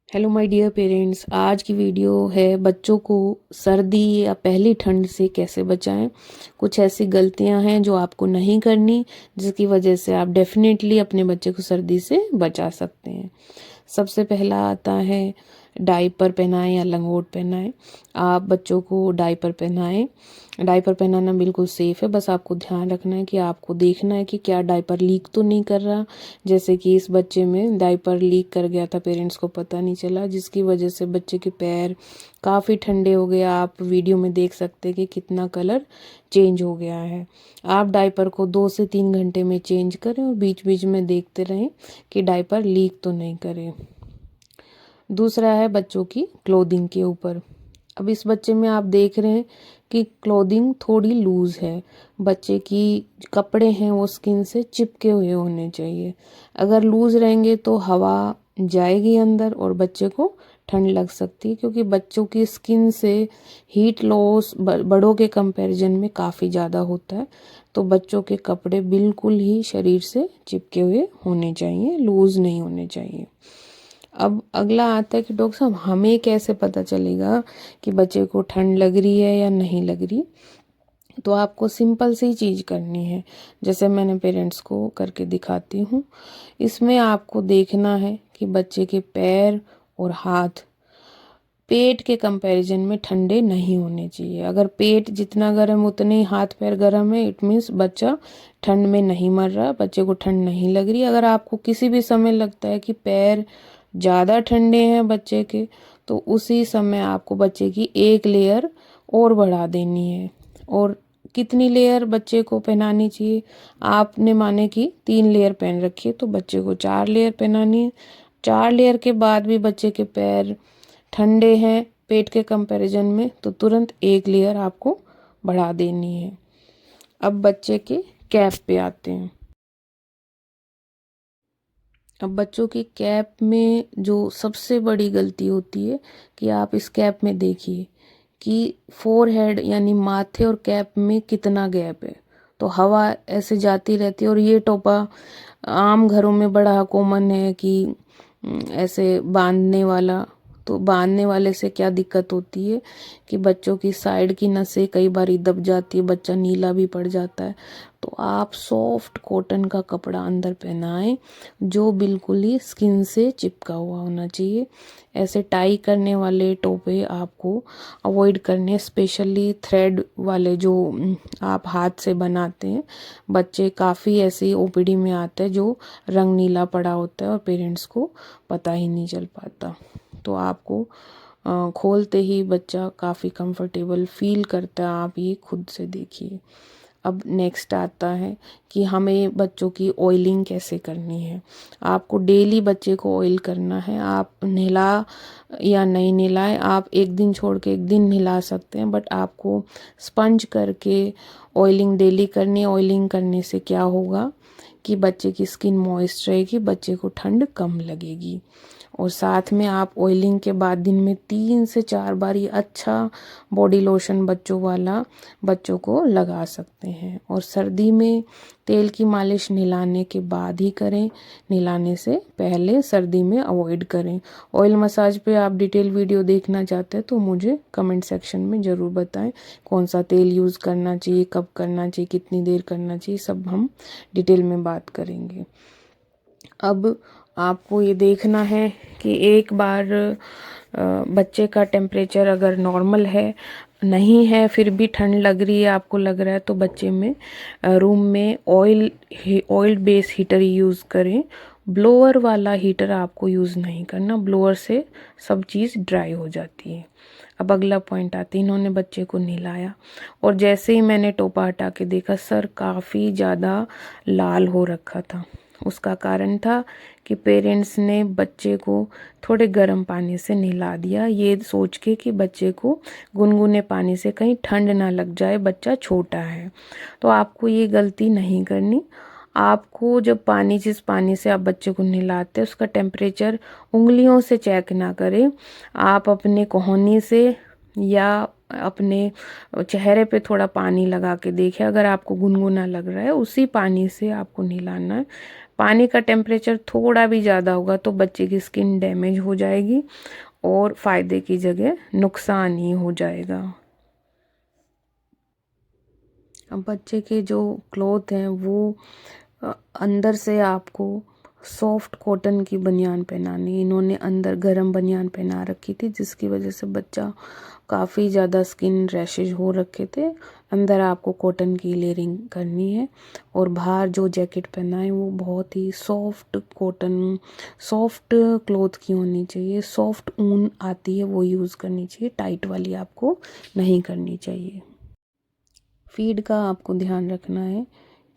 Hello my dear parents. आज की video है बच्चों को सर्दी या पहली ठंड से कैसे बचाएं। कुछ ऐसी गलतियां हैं जो आपको नहीं करनी, जिसकी वजह से आप डेफिनेटली अपने बच्चे को सर्दी से बचा सकते हैं। सबसे पहला आता है डायपर पहनाएं या लंगोट पहनाएं। आप बच्चों को डायपर पहनाएं। डायपर पहनाना बिल्कुल सेफ है, बस आपको ध्यान रखना है कि आपको देखना है कि क्या डायपर लीक तो नहीं कर रहा। जैसे कि इस बच्चे में डायपर लीक कर गया था, पेरेंट्स को पता नहीं चला, जिसकी वजह से बच्चे के पैर काफ़ी ठंडे हो गए। आप वीडियो में देख सकते हैं कि कितना कलर चेंज हो गया है। आप डायपर को 2 से 3 घंटे में चेंज करें और बीच बीच में देखते रहें कि डायपर लीक तो नहीं करे। दूसरा है बच्चों की क्लोथिंग के ऊपर। अब इस बच्चे में आप देख रहे हैं कि क्लोथिंग थोड़ी लूज है। बच्चे की कपड़े हैं वो स्किन से चिपके हुए होने चाहिए। अगर लूज रहेंगे तो हवा जाएगी अंदर और बच्चे को ठंड लग सकती है, क्योंकि बच्चों की स्किन से हीट लॉस बड़ों के कंपैरिजन में काफ़ी ज़्यादा होता है। तो बच्चों के कपड़े बिल्कुल ही शरीर से चिपके हुए होने चाहिए, लूज नहीं होने चाहिए। अब अगला आता है कि डॉक्टर साहब हमें कैसे पता चलेगा कि बच्चे को ठंड लग रही है या नहीं लग रही। तो आपको सिंपल सी चीज़ करनी है, जैसे मैंने पेरेंट्स को करके दिखाती हूँ। इसमें आपको देखना है कि बच्चे के पैर और हाथ पेट के कंपैरिजन में ठंडे नहीं होने चाहिए। अगर पेट जितना गर्म उतने ही हाथ पैर गर्म है, इट मीन्स बच्चा ठंड में नहीं मर रहा, बच्चे को ठंड नहीं लग रही। अगर आपको किसी भी समय लगता है कि पैर ज़्यादा ठंडे हैं बच्चे के, तो उसी समय आपको बच्चे की एक लेयर और बढ़ा देनी है। और कितनी लेयर बच्चे को पहनानी चाहिए? आपने माने कि 3 लेयर पहन रखी है तो बच्चे को 4 लेयर पहनानी है। 4 लेयर के बाद भी बच्चे के पैर ठंडे हैं पेट के कंपैरिजन में, तो तुरंत एक लेयर आपको बढ़ा देनी है। अब बच्चे के कैप पे आते हैं। अब बच्चों की कैप में जो सबसे बड़ी गलती होती है कि आप इस कैप में देखिए कि फोरहेड यानी माथे और कैप में कितना गैप है। तो हवा ऐसे जाती रहती है। और ये टोपा आम घरों में बड़ा कॉमन है कि ऐसे बांधने वाला। तो बांधने वाले से क्या दिक्कत होती है कि बच्चों की साइड की नसें कई बार दब जाती है, बच्चा नीला भी पड़ जाता है। तो आप सॉफ्ट कॉटन का कपड़ा अंदर पहनाएं जो बिल्कुल ही स्किन से चिपका हुआ होना चाहिए। ऐसे टाई करने वाले टोपे आपको अवॉइड करने, स्पेशली थ्रेड वाले जो आप हाथ से बनाते हैं। बच्चे काफ़ी ऐसे ओपीडी में आते हैं जो रंग नीला पड़ा होता है और पेरेंट्स को पता ही नहीं चल पाता। तो आपको खोलते ही बच्चा काफ़ी कंफर्टेबल फील करता है, आप ये खुद से देखिए। अब नेक्स्ट आता है कि हमें बच्चों की ऑयलिंग कैसे करनी है। आपको डेली बच्चे को ऑयल करना है। आप नहला या नहीं नहलाए, आप एक दिन छोड़ के एक दिन नहला सकते हैं, बट आपको स्पंज करके ऑयलिंग डेली करनी है। ऑयलिंग करने से क्या होगा कि बच्चे की स्किन मॉइस्ट रहेगी, बच्चे को ठंड कम लगेगी। और साथ में आप ऑयलिंग के बाद दिन में 3 से 4 बार ये अच्छा बॉडी लोशन बच्चों वाला बच्चों को लगा सकते हैं। और सर्दी में तेल की मालिश नहलाने के बाद ही करें, नहलाने से पहले सर्दी में अवॉइड करें। ऑयल मसाज पे आप डिटेल वीडियो देखना चाहते हैं तो मुझे कमेंट सेक्शन में ज़रूर बताएं कौन सा तेल यूज़ करना चाहिए, कब करना चाहिए, कितनी देर करना चाहिए, सब हम डिटेल में बात करेंगे। अब आपको ये देखना है कि एक बार बच्चे का टेम्परेचर अगर नॉर्मल है नहीं है, फिर भी ठंड लग रही है, आपको लग रहा है, तो बच्चे में रूम में ऑयल बेस हीटर यूज़ करें। ब्लोअर वाला हीटर आपको यूज़ नहीं करना, ब्लोअर से सब चीज़ ड्राई हो जाती है। अब अगला पॉइंट आता है, इन्होंने बच्चे को नहलाया और जैसे ही मैंने टोपा हटा के देखा, सर काफ़ी ज़्यादा लाल हो रखा था। उसका कारण था कि पेरेंट्स ने बच्चे को थोड़े गर्म पानी से नहला दिया, ये सोच के कि बच्चे को गुनगुने पानी से कहीं ठंड ना लग जाए, बच्चा छोटा है। तो आपको ये गलती नहीं करनी। आपको जब जिस पानी से आप बच्चे को नहलाते हैं उसका टेम्परेचर उंगलियों से चेक ना करें, आप अपने कोहनी से या अपने चेहरे पे थोड़ा पानी लगा के देखें। अगर आपको गुनगुना लग रहा है उसी पानी से आपको नहलाना है। पानी का टेम्परेचर थोड़ा भी ज़्यादा होगा तो बच्चे की स्किन डैमेज हो जाएगी और फ़ायदे की जगह नुकसान ही हो जाएगा। अब बच्चे के जो क्लॉथ हैं वो अंदर से आपको सॉफ्ट कॉटन की बनियान पहनानी। इन्होंने अंदर गरम बनियान पहना रखी थी जिसकी वजह से बच्चा काफ़ी ज़्यादा स्किन रैशेज हो रखे थे। अंदर आपको कॉटन की लेयरिंग करनी है और बाहर जो जैकेट पहना है वो बहुत ही सॉफ्ट कॉटन सॉफ्ट क्लॉथ की होनी चाहिए। सॉफ्ट ऊन आती है वो यूज़ करनी चाहिए, टाइट वाली आपको नहीं करनी चाहिए। फीड का आपको ध्यान रखना है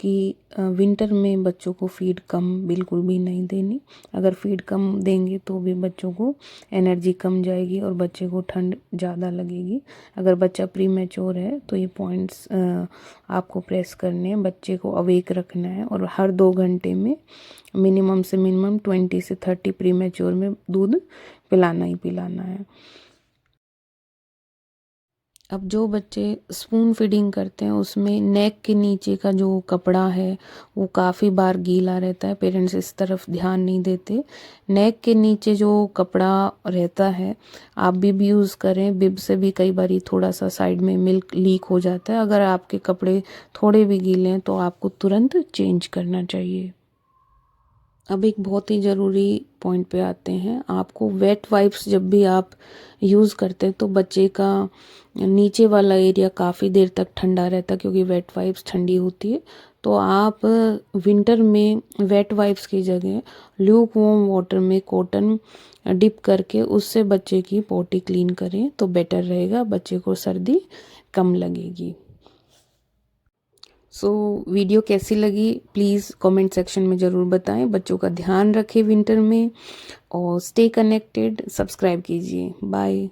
कि विंटर में बच्चों को फीड कम बिल्कुल भी नहीं देनी। अगर फीड कम देंगे तो भी बच्चों को एनर्जी कम जाएगी और बच्चे को ठंड ज़्यादा लगेगी। अगर बच्चा प्री मैच्योर है तो ये पॉइंट्स आपको प्रेस करने हैं। बच्चे को अवेक रखना है और हर 2 घंटे में मिनिमम से मिनिमम 20 से 30 प्री मैच्योर में दूध पिलाना ही पिलाना है। अब जो बच्चे स्पून फीडिंग करते हैं उसमें नेक के नीचे का जो कपड़ा है वो काफ़ी बार गीला रहता है। पेरेंट्स इस तरफ ध्यान नहीं देते। नेक के नीचे जो कपड़ा रहता है आप बिब यूज़ करें। बिब से भी कई बार थोड़ा सा साइड में मिल्क लीक हो जाता है। अगर आपके कपड़े थोड़े भी गीले हैं तो आपको तुरंत चेंज करना चाहिए। अब एक बहुत ही ज़रूरी पॉइंट पे आते हैं। आपको वेट वाइप्स जब भी आप यूज़ करते हैं तो बच्चे का नीचे वाला एरिया काफ़ी देर तक ठंडा रहता है क्योंकि वेट वाइप्स ठंडी होती है। तो आप विंटर में वेट वाइप्स की जगह ल्यूक वार्म वाटर में कॉटन डिप करके उससे बच्चे की पॉटी क्लीन करें तो बेटर रहेगा, बच्चे को सर्दी कम लगेगी। वीडियो कैसी लगी प्लीज़ कमेंट सेक्शन में ज़रूर बताएं। बच्चों का ध्यान रखें विंटर में और स्टे कनेक्टेड। सब्सक्राइब कीजिए। बाय।